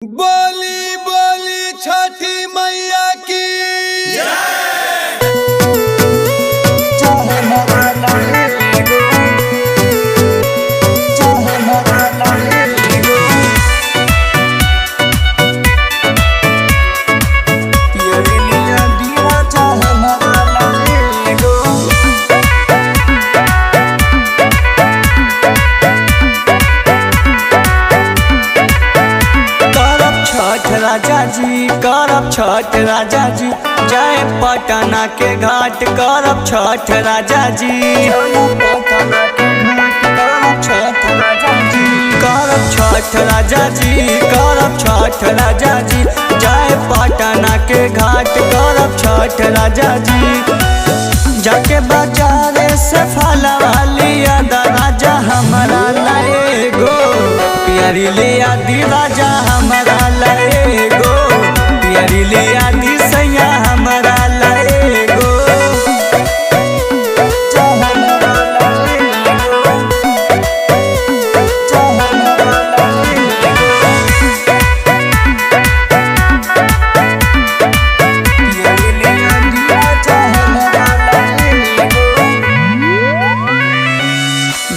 बोली बोली छठी मैया की राजा जी करब छठ राजा जी जय पटना के घाट करब छठ राजा जी करब छठ राजा जी करब छठ राजा जी जय पटना के घाट करब छठ राजा जी जाके बाजारे से फलवा लिया दा राजा हमारा लाए गो प्यारी लिया दी राजा हमारा लाए गो प्यारी लिया दी सैया हमारा लाए गो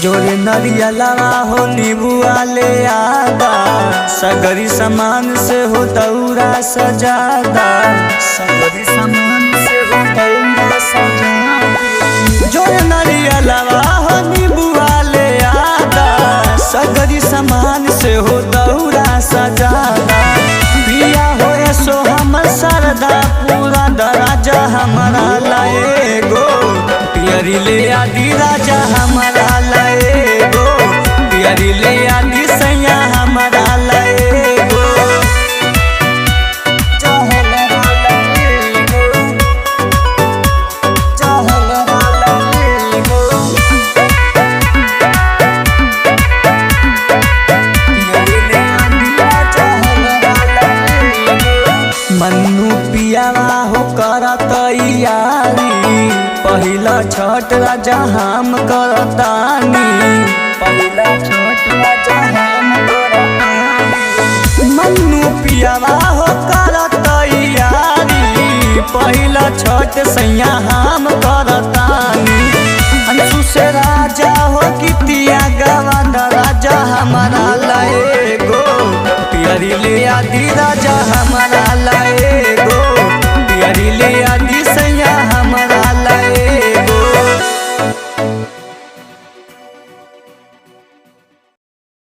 जोरे नरियलवा हो नीबुआ ले आदा सगरी सामान से हो दौरा सजादा सगरी सामान से हो दौरा सजादा जोरे नरियलवा हो नीबुआ ले आदा सगरी सामान से हो दौरा सजादा पिया हो सो हम सरदा पूरा दराजा हमारा लाए गो प्यारी ले आदि राजा हमारा लाए गो प्यारी ले आदि सैया हमारा लाए गो मन्नू पियावा हो करा तैयारी पहिला छठ राजा हम करतानी पहिला छठ राजा हम करतानी मन्नू पियावा हो करा तैयारी पहिला छठ सैया हम करतानी अंशु से राजा हो कितिया गवाना राजा हमारा लाए गो प्यारी ले आदि राजा हमारा